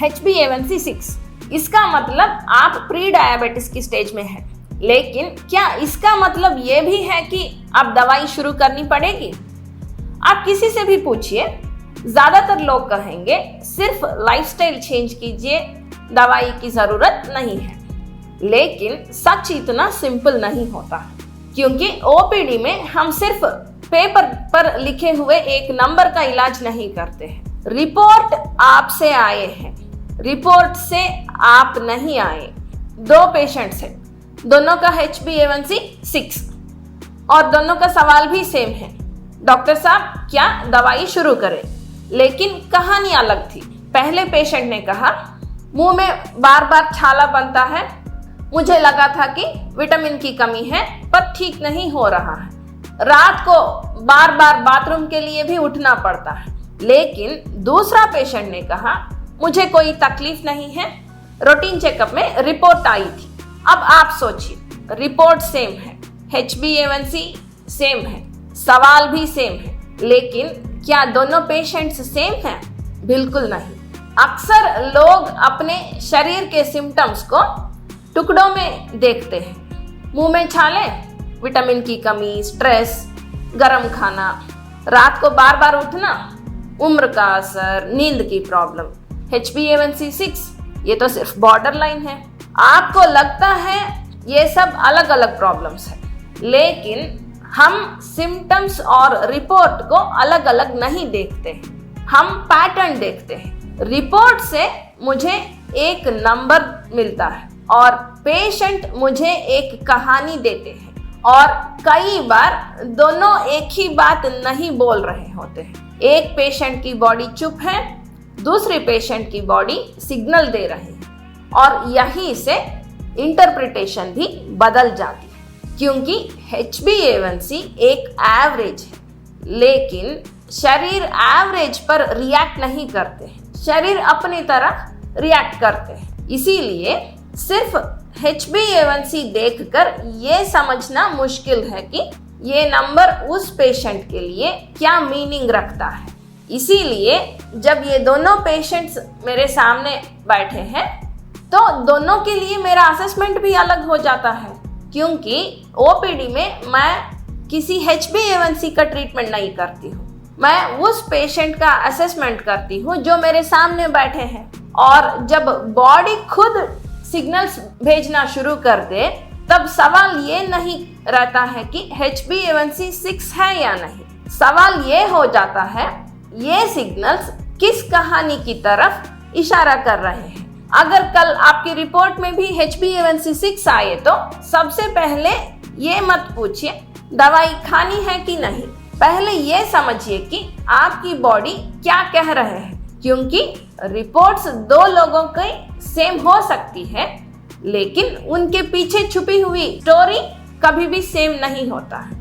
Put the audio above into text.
HbA1c 6। इसका मतलब आप प्री डायबिटीज की स्टेज में हैं। लेकिन क्या इसका मतलब ये भी है कि अब दवाई शुरू करनी पड़ेगी? आप किसी से भी पूछिए, ज्यादातर लोग कहेंगे सिर्फ लाइफस्टाइल चेंज कीजिए, दवाई की जरूरत नहीं है। लेकिन सच इतना सिंपल नहीं होता, क्योंकि ओपीडी में हम सिर्फ पेपर पर लिखे हुए एक नंबर का इलाज नहीं करते हैं। रिपोर्ट आपसे आए हैं, रिपोर्ट से आप नहीं आए। 2 पेशेंट्स हैं, दोनों का HbA1c 6 और दोनों का सवाल भी सेम है, डॉक्टर साहब क्या दवाई शुरू करें? लेकिन कहानी अलग थी। पहले पेशेंट ने कहा, मुंह में बार बार छाला बनता है, मुझे लगा था कि विटामिन की कमी है पर ठीक नहीं हो रहा है। रात को बार बार बाथरूम के लिए भी उठना पड़ता है। लेकिन दूसरा पेशेंट ने कहा, मुझे कोई तकलीफ नहीं है, रूटीन चेकअप में रिपोर्ट आई थी। अब आप सोचिए, रिपोर्ट सेम है, HbA1c सेम है, सवाल भी सेम है, लेकिन क्या दोनों पेशेंट्स सेम हैं? बिल्कुल नहीं। अक्सर लोग अपने शरीर के सिम्टम्स को टुकड़ों में देखते हैं। मुंह में छाले, विटामिन की कमी, स्ट्रेस, गरम खाना, रात को बार बार उठना, उम्र का असर, नींद की प्रॉब्लम। HbA1c 6 ये तो सिर्फ बॉर्डर लाइन है। आपको लगता है ये सब अलग अलग प्रॉब्लम्स है, लेकिन हम सिम्टम्स और रिपोर्ट को अलग अलग नहीं देखते हैं, हम पैटर्न देखते हैं। रिपोर्ट से मुझे एक नंबर मिलता है और पेशेंट मुझे एक कहानी देते हैं, और कई बार दोनों एक ही बात नहीं बोल रहे होते हैं। एक पेशेंट की बॉडी चुप है, दूसरे पेशेंट की बॉडी सिग्नल दे रही है, और यहीं से इंटरप्रिटेशन भी बदल जाती है। क्योंकि HbA1c एक एवरेज है, लेकिन शरीर एवरेज पर रिएक्ट नहीं करते हैं, शरीर अपनी तरह रिएक्ट करते हैं। इसीलिए सिर्फ HbA1c देखकर ये समझना मुश्किल है कि ये नंबर उस पेशेंट के लिए क्या मीनिंग रखता है। इसीलिए जब ये दोनों पेशेंट्स मेरे सामने बैठे हैं, तो दोनों के लिए मेरा असेसमेंट भी अलग हो जाता है, क्योंकि ओपीडी में मैं किसी HbA1c का ट्रीटमेंट नहीं करती हूँ, मैं उस पेशेंट का असेसमेंट करती हूँ जो मेरे सामने बैठे हैं। और जब बॉडी खुद सिग्नल्स भेजना शुरू कर दे, तब सवाल ये नहीं रहता है कि HbA1c 6 है या नहीं। सवाल ये हो जाता है, ये सिग्नल्स किस कहानी की तरफ इशारा कर रहे हैं। अगर कल आपकी रिपोर्ट में भी HbA1c 6 आए, तो सबसे पहले ये मत पूछिए दवाई खानी है कि नहीं, पहले ये समझिए कि आपकी बॉडी क्या कह रहे हैं। क्योंकि रिपोर्ट्स 2 लोगों की सेम हो सकती है, लेकिन उनके पीछे छुपी हुई स्टोरी कभी भी सेम नहीं होता है।